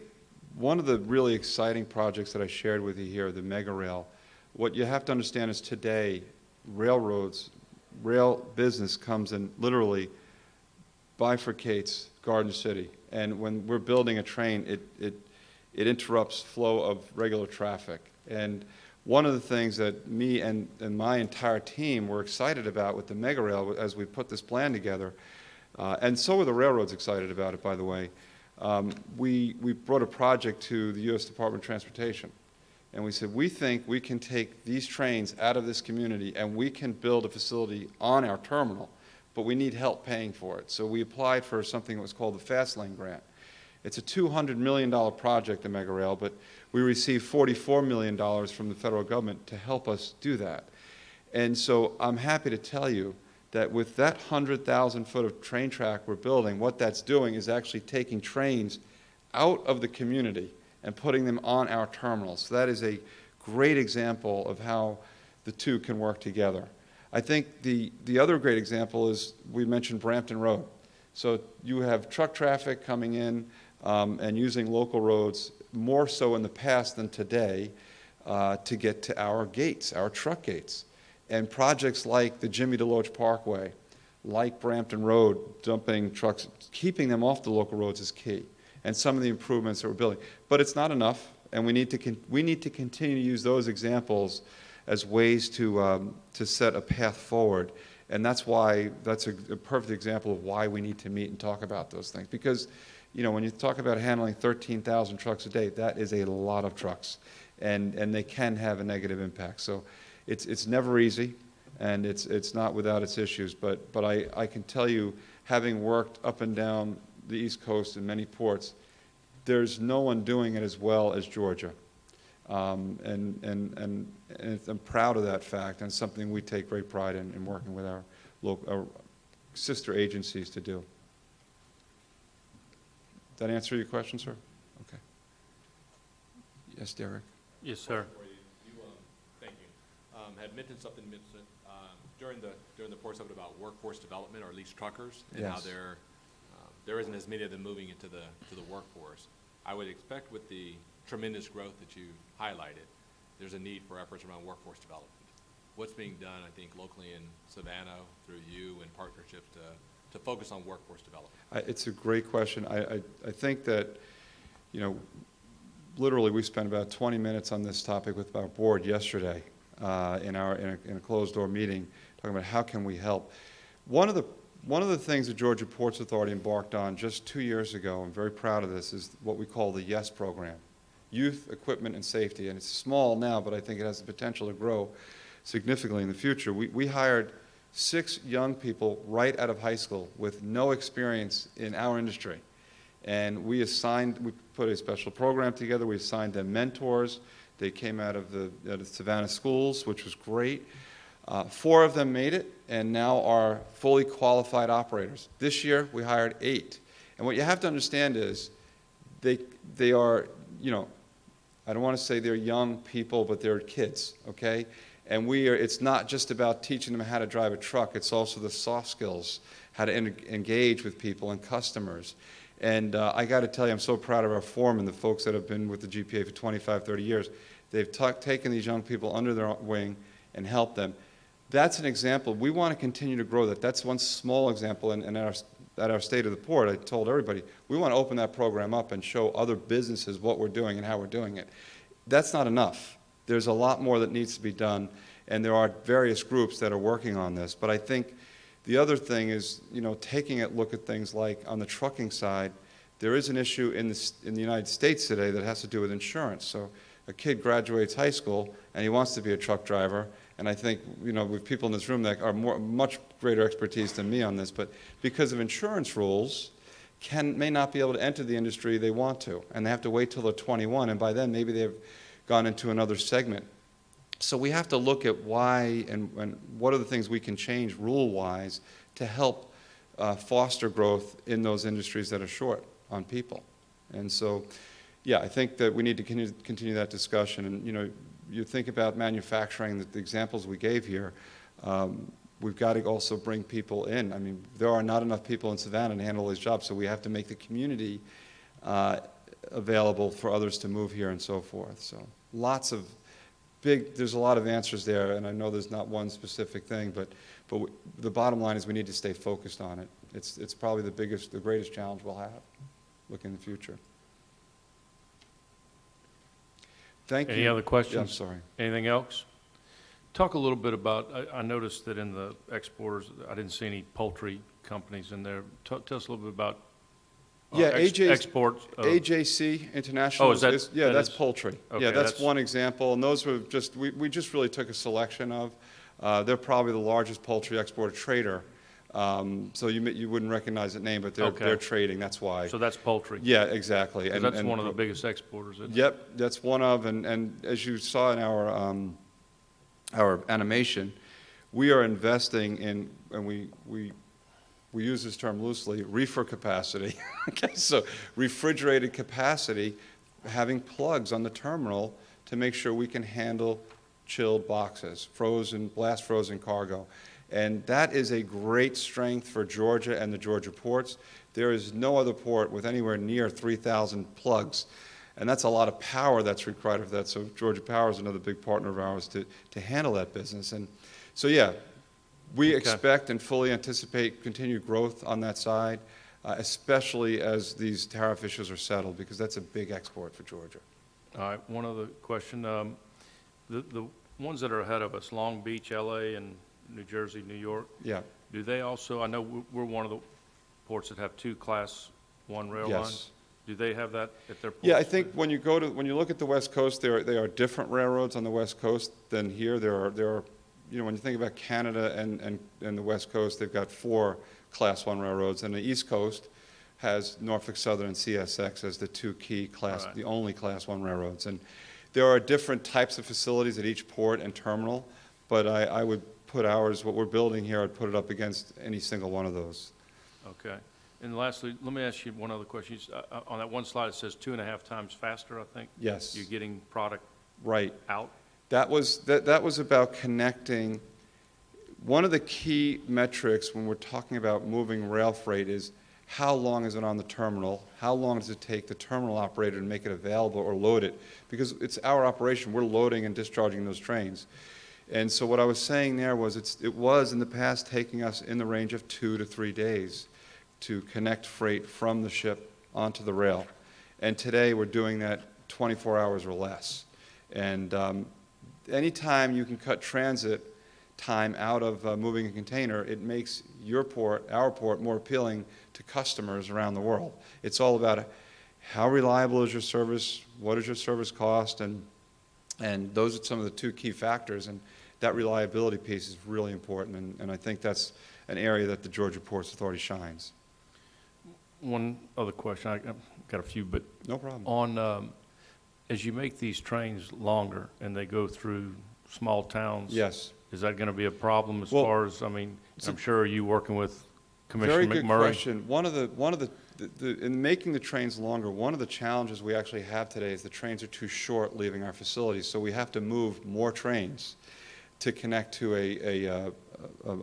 one of the really exciting projects that I shared with you here, the Mega Rail, what you have to understand is today, rail business comes and literally bifurcates Garden City. And when we're building a train, it interrupts flow of regular traffic. And one of the things that me and my entire team were excited about with the Mega Rail as we put this plan together, and so were the railroads excited about it, by the way, we brought a project to the U.S. Department of Transportation. And we said, we think we can take these trains out of this community and we can build a facility on our terminal, but we need help paying for it. So we applied for something that was called the Fast Lane Grant. It's a $200 million project, the Mega Rail, but we received $44 million from the federal government to help us do that. And so I'm happy to tell you that with that 100,000 foot of train track we're building, what that's doing is actually taking trains out of the community and putting them on our terminals. So that is a great example of how the two can work together. I think the other great example is, we mentioned Brampton Road. So you have truck traffic coming in and using local roads more so in the past than today to get to our gates, our truck gates. And projects like the Jimmy DeLoach Parkway, like Brampton Road, dumping trucks, keeping them off the local roads is key. And some of the improvements that we're building. But it's not enough, and we need to continue to use those examples as ways to set a path forward. And that's why, that's a perfect example of why we need to meet and talk about those things. Because, you know, when you talk about handling 13,000 trucks a day, that is a lot of trucks. And they can have a negative impact. So it's never easy, and it's not without its issues. But I can tell you, having worked up and down the East Coast in many ports, there's no one doing it as well as Georgia. And I'm proud of that fact, and something we take great pride in working with our sister agencies to do. Did that answer your question, sir? Okay. Yes, Derek? Yes, sir. Thank you. Had mentioned something during the course of it about workforce development, or at least truckers, and how Yes. there isn't as many of them moving into the workforce. I would expect with the tremendous growth that you highlighted, there's a need for efforts around workforce development. What's being done, I think, locally in Savannah through you and partnerships to focus on workforce development? It's a great question. I think that, you know, literally we spent about 20 minutes on this topic with our board yesterday in a closed-door meeting, talking about how can we help. One of the things the Georgia Ports Authority embarked on just 2 years ago, I'm very proud of this, is what we call the YES program, Youth, Equipment, and Safety. And it's small now, but I think it has the potential to grow significantly in the future. We hired 6 young people right out of high school with no experience in our industry. And we put a special program together. We assigned them mentors. They came out of the Savannah schools, which was great. 4 of them made it and now are fully qualified operators. This year, we hired 8. And what you have to understand is they are, you know, I don't want to say they're young people, but they're kids, okay? And it's not just about teaching them how to drive a truck, it's also the soft skills, how to engage with people and customers. And I got to tell you, I'm so proud of our foreman, the folks that have been with the GPA for 25, 30 years. They've taken these young people under their wing and helped them. That's an example. We want to continue to grow that. That's one small example. And at our State of the Port, I told everybody, we want to open that program up and show other businesses what we're doing and how we're doing it. That's not enough. There's a lot more that needs to be done, and there are various groups that are working on this. But I think the other thing is, you know, taking a look at things like on the trucking side, there is an issue in the United States today that has to do with insurance. So a kid graduates high school and he wants to be a truck driver, and I think, you know, with people in this room that are much greater expertise than me on this, but because of insurance rules, may not be able to enter the industry they want to, and they have to wait till they're 21, and by then maybe they've gone into another segment. So we have to look at why and what are the things we can change rule-wise to help foster growth in those industries that are short on people. And so, yeah, I think that we need to continue that discussion. And, you know, you think about manufacturing, the examples we gave here, we've got to also bring people in. I mean, there are not enough people in Savannah to handle these jobs, so we have to make the community available for others to move here and so forth. So there's a lot of answers there, and I know there's not one specific thing, but the bottom line is we need to stay focused on it. It's probably the greatest challenge we'll have looking in the future. Thank you. Any other questions? Yeah, I'm sorry. Anything else? Talk a little bit about, I noticed that in the exporters, I didn't see any poultry companies in there. Tell us a little bit about exports. AJC International. Oh, that's poultry. Okay, yeah, that's one example. And those were just, we just really took a selection of. They're probably the largest poultry exporter trader. So you wouldn't recognize that name, but they're trading, that's why. So that's poultry? Yeah, exactly. And that's one of the biggest exporters, isn't it? Yep, that's one of, and as you saw in our animation, we are investing in, and we use this term loosely, reefer capacity. Okay, so refrigerated capacity, having plugs on the terminal to make sure we can handle chilled boxes, blast frozen cargo. And that is a great strength for Georgia and the Georgia ports. There is no other port with anywhere near 3,000 plugs. And that's a lot of power that's required for that. So Georgia Power is another big partner of ours to handle that business. And so, yeah, we expect and fully anticipate continued growth on that side, especially as these tariff issues are settled, because that's a big export for Georgia. All right, one other question. The ones that are ahead of us, Long Beach, LA, and New Jersey, New York, yeah. Do they also, I know we're one of the ports that have 2 Class 1 rail Yes. lines. Do they have that at their ports? Yeah, I think when you look at the West Coast, there are different railroads on the West Coast than here. There are, you know, when you think about Canada and the West Coast, they've got 4 Class 1 railroads, and the East Coast has Norfolk Southern and CSX as the 2 key the only Class 1 railroads. And there are different types of facilities at each port and terminal, but I would put what we're building here, I'd put it up against any single one of those. Okay. And lastly, let me ask you one other question. On that one slide, it says 2.5 times faster, I think? Yes. You're getting product out? That was about connecting. One of the key metrics when we're talking about moving rail freight is how long is it on the terminal? How long does it take the terminal operator to make it available or load it? Because it's our operation. We're loading and discharging those trains. And so what I was saying there was it was in the past taking us in the range of 2 to 3 days to connect freight from the ship onto the rail. And today we're doing that 24 hours or less. And anytime you can cut transit time out of moving a container, it makes your port, our port, more appealing to customers around the world. It's all about how reliable is your service, what does your service cost, and those are some of the 2 key factors. And that reliability piece is really important, and I think that's an area that the Georgia Ports Authority shines. One other question. I've got a few, but no problem. On as you make these trains longer and they go through small towns, yes, is that going to be a problem as far as, I mean, I'm sure, are you working with Commissioner Very good McMurray. question. In making the trains longer, one of the challenges we actually have today is the trains are too short leaving our facilities, so we have to move more trains to connect to a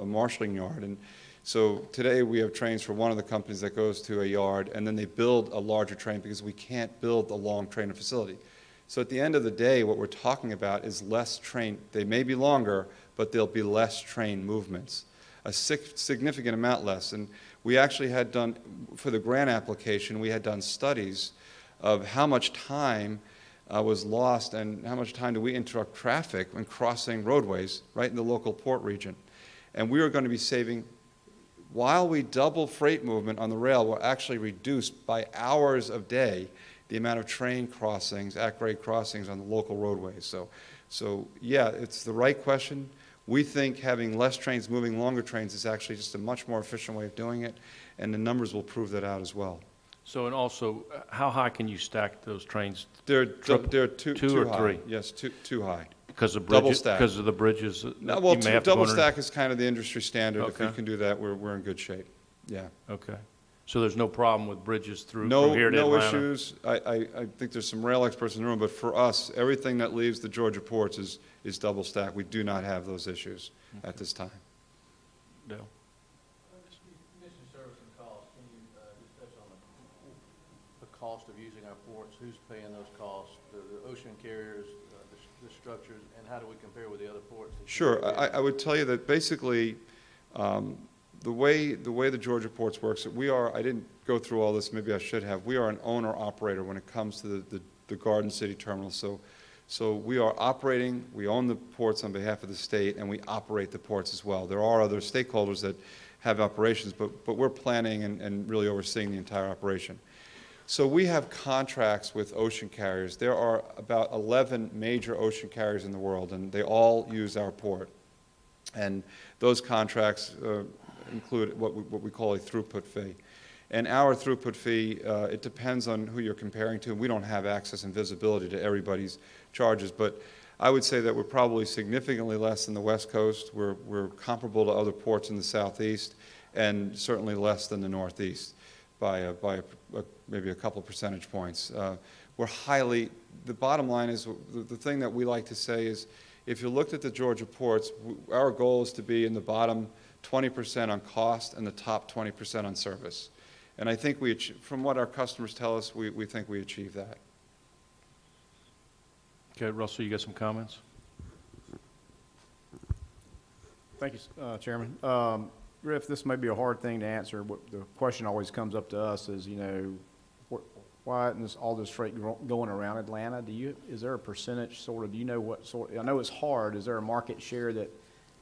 marshaling yard. And so today we have trains for one of the companies that goes to a yard, and then they build a larger train because we can't build a long train facility. So at the end of the day, what we're talking about is less train. They may be longer, but there'll be less train movements, a significant amount less. And we actually had done, for the grant application, we had done studies of how much time was lost and how much time do we interrupt traffic when crossing roadways right in the local port region. And we are going to be saving, while we double freight movement on the rail, we'll actually reduce by hours of day the amount of train crossings, at-grade crossings on the local roadways. So yeah, it's the right question. We think having less trains moving longer trains is actually just a much more efficient way of doing it, and the numbers will prove that out as well. So, and also, how high can you stack those trains? They're Two too or high. three? Yes, too high. Because of Double bridges, stack. because of the bridges? No, you well, may have to go double under- stack is kind of the industry standard. If we Okay. can do that, we're in good shape. Yeah. Okay. So there's no problem with bridges through, No, from here to no Atlanta? issues. I think there's some rail experts in the room, but for us, everything that leaves the Georgia ports is double stack. We do not have those issues at this time. No. Mission service and cost, can you just touch on the cost of using our ports? Who's paying those costs? The ocean carriers, the structures, and how do we compare with the other ports? Sure. I would tell you that basically, the way the Georgia ports works, I didn't go through all this, maybe I should have. We are an owner-operator when it comes to the Garden City terminal. So we are operating, we own the ports on behalf of the state, and we operate the ports as well. There are other stakeholders that have operations, but we're planning and really overseeing the entire operation. So we have contracts with ocean carriers. There are about 11 major ocean carriers in the world, and they all use our port. And those contracts include what we call a throughput fee. And our throughput fee, it depends on who you're comparing to. We don't have access and visibility to everybody's charges, but I would say that we're probably significantly less than the West Coast. We're comparable to other ports in the Southeast, and certainly less than the Northeast by maybe a couple percentage points. The bottom line is, the thing that we like to say is, if you looked at the Georgia ports, our goal is to be in the bottom 20% on cost and the top 20% on service. And I think from what our customers tell us, we think we achieve that. Okay, Russell, you got some comments? Thank you, Chairman. Griff, this may be a hard thing to answer. The question always comes up to us is, why isn't all this freight going around Atlanta? Is there a percentage do you know what sort, I know it's hard, is there a market share that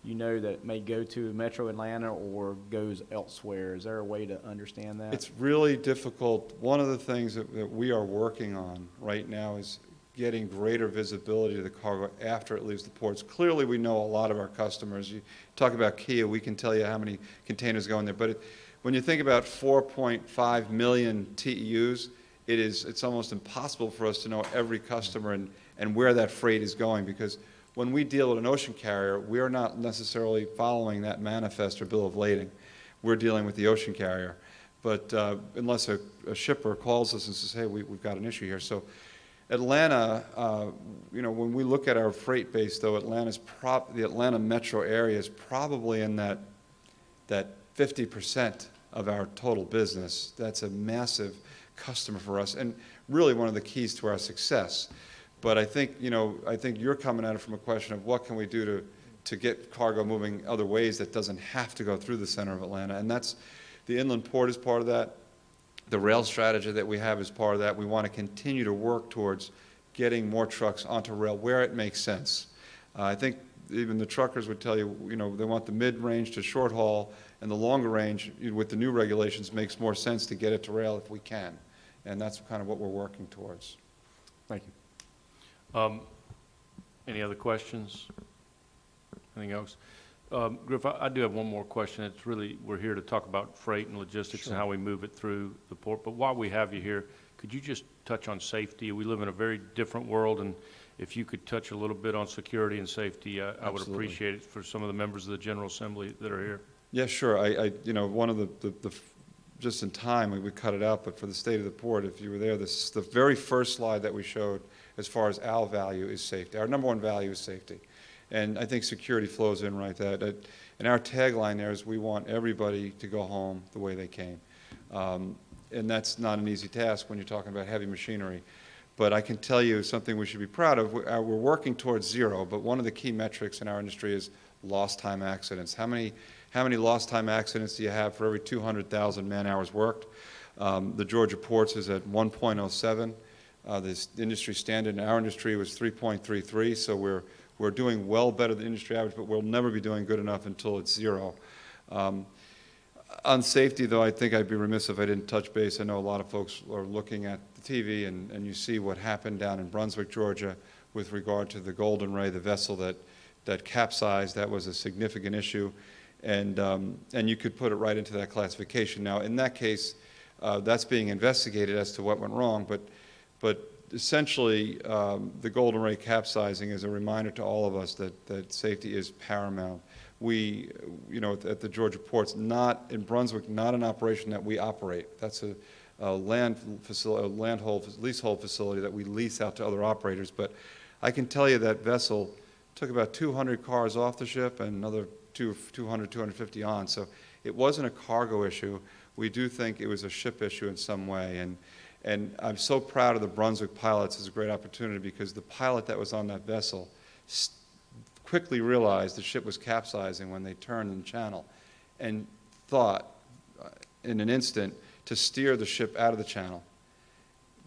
that may go to Metro Atlanta or goes elsewhere? Is there a way to understand that? It's really difficult. One of the things that we are working on right now is getting greater visibility to the cargo after it leaves the ports. Clearly, we know a lot of our customers. You talk about Kia, we can tell you how many containers go in there. But when you think about 4.5 million TEUs, it's almost impossible for us to know every customer and where that freight is going, because when we deal with an ocean carrier, we are not necessarily following that manifest or bill of lading. We're dealing with the ocean carrier. But unless a shipper calls us and says, hey, we've got an issue here. So Atlanta, when we look at our freight base, though, the Atlanta metro area is probably in that 50% of our total business. That's a massive customer for us, and really one of the keys to our success. But I think you're coming at it from a question of what can we do to get cargo moving other ways that doesn't have to go through the center of Atlanta, and that's the inland port is part of that. The rail strategy that we have is part of that. We want to continue to work towards getting more trucks onto rail where it makes sense. I think even the truckers would tell you, they want the mid-range to short haul, and the longer range, with the new regulations, makes more sense to get it to rail if we can. And that's kind of what we're working towards. Thank you. Any other questions? Anything else? Griff, I do have one more question. It's really, we're here to talk about freight and logistics and how we move it through the port. But while we have you here, could you just touch on safety? We live in a very different world, and if you could touch a little bit on security and safety, I would appreciate it for some of the members of the General Assembly that are here. Yeah, sure. You know, one of just in time, we cut it out, but for the state of the port, if you were there, the very first slide that we showed as far as our value is safety. Our number one value is safety. And I think security flows in right there. And our tagline there is we want everybody to go home the way they came. And that's not an easy task when you're talking about heavy machinery. But I can tell you something we should be proud of. We're working towards zero, but one of the key metrics in our industry is lost time accidents. How many lost time accidents do you have for every 200,000 man hours worked? The Georgia ports is at 1.07. This industry standard in our industry was 3.33, so we're doing well better than industry average, but we'll never be doing good enough until it's zero. On safety, though, I think I'd be remiss if I didn't touch base. I know a lot of folks are looking at the TV, and you see what happened down in Brunswick, Georgia, with regard to the Golden Ray, the vessel that capsized. That was a significant issue, and you could put it right into that classification. Now, in that case, that's being investigated as to what went wrong, but essentially, the Golden Ray capsizing is a reminder to all of us that safety is paramount. We, you know, at the Georgia ports, not in Brunswick, not an operation that we operate. That's a leasehold facility that we lease out to other operators. But I can tell you that vessel took about 200 cars off the ship and another 200, 250 on. So it wasn't a cargo issue. We do think it was a ship issue in some way. And I'm so proud of the Brunswick pilots. It's a great opportunity because the pilot that was on that vessel quickly realized the ship was capsizing when they turned in the channel and thought in an instant to steer the ship out of the channel.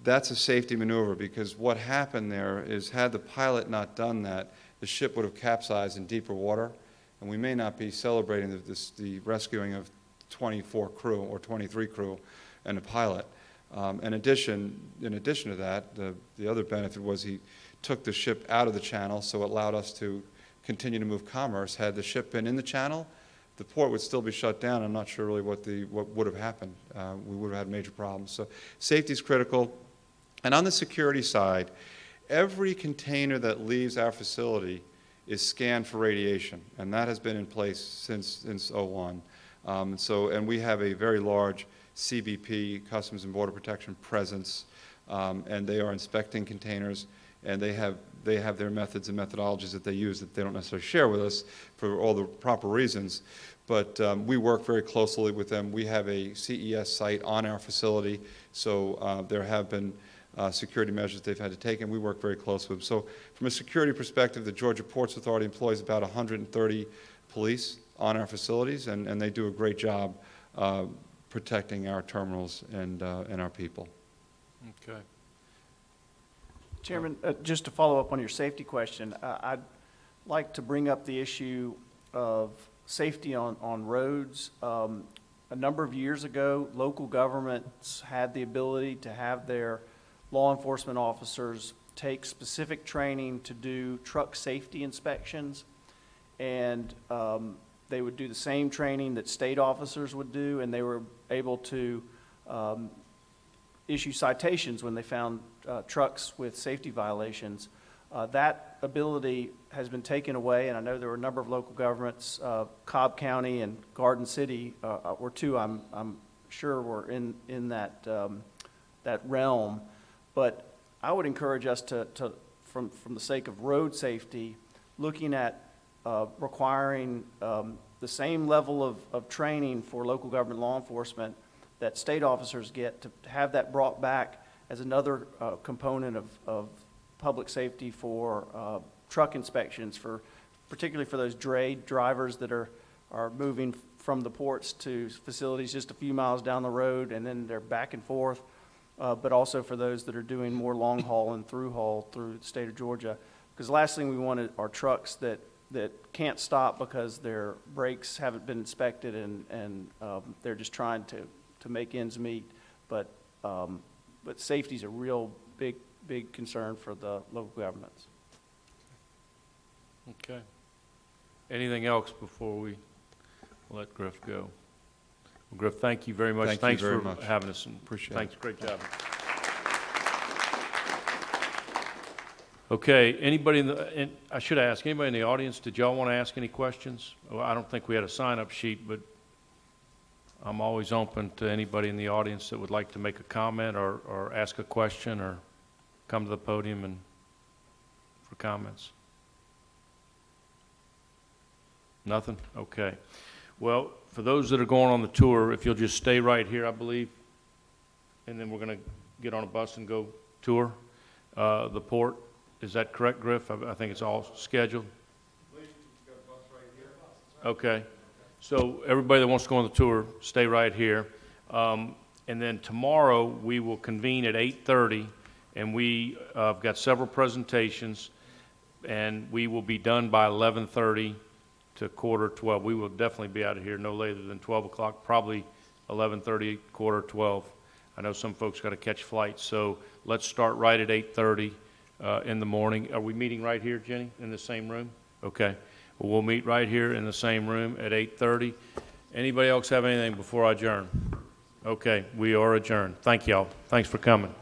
That's a safety maneuver because what happened there is had the pilot not done that, the ship would have capsized in deeper water, and we may not be celebrating the rescuing of 24 crew or 23 crew and a pilot. In addition to that, the other benefit was he took the ship out of the channel, so it allowed us to continue to move commerce. Had the ship been in the channel, the port would still be shut down. I'm not sure really what would have happened. We would have had major problems. So safety is critical. And on the security side, every container that leaves our facility is scanned for radiation, and that has been in place since 01. And we have a very large CBP, Customs and Border Protection presence, and they are inspecting containers, and they have their methods and methodologies that they use that they don't necessarily share with us for all the proper reasons. But we work very closely with them. We have a CES site on our facility, so there have been security measures they've had to take, and we work very closely with them. So from a security perspective, the Georgia Ports Authority employs about 130 police on our facilities, and they do a great job protecting our terminals and our people. Okay. Chairman, just to follow up on your safety question, I'd like to bring up the issue of safety on roads. A number of years ago, local governments had the ability to have their law enforcement officers take specific training to do truck safety inspections, and they would do the same training that state officers would do, and they were able to issue citations when they found trucks with safety violations. That ability has been taken away, and I know there were a number of local governments, Cobb County and Garden City were two I'm sure were in that, that realm. But I would encourage us to from the sake of road safety, looking at requiring the same level of training for local government law enforcement that state officers get, to have that brought back as another component of public safety for truck inspections, particularly for those dray drivers that are moving from the ports to facilities just a few miles down the road, and then they're back and forth, but also for those that are doing more long haul and through haul through the state of Georgia. Because the last thing we want are trucks that can't stop because their brakes haven't been inspected and they're just trying to make ends meet. But safety is a real big concern for the local governments. Okay. Anything else before we let Griff go? Well, Griff, thank you very much. Thanks for much. having us, and Appreciate thanks. it. Great job. Okay, anybody and I should ask, anybody in the audience, did y'all want to ask any questions? Well, I don't think we had a sign-up sheet, but I'm always open to anybody in the audience that would like to make a comment or ask a question or come to the podium and for comments. Nothing? Okay. Well, for those that are going on the tour, if you'll just stay right here, I believe, and then we're going to get on a bus and go tour the port. Is that correct, Griff? I think it's all scheduled. Okay. So everybody that wants to go on the tour, stay right here. And then tomorrow, we will convene at 8:30, and we have got several presentations, and we will be done by 11:30 to 11:45. We will definitely be out of here no later than 12 o'clock, probably 11:30, 11:45. I know some folks got to catch flights, so let's start right at 8:30 in the morning. Are we meeting right here, Jenny, in the same room? Okay. Well, we'll meet right here in the same room at 8:30. Anybody else have anything before I adjourn? Okay, we are adjourned. Thank y'all. Thanks for coming.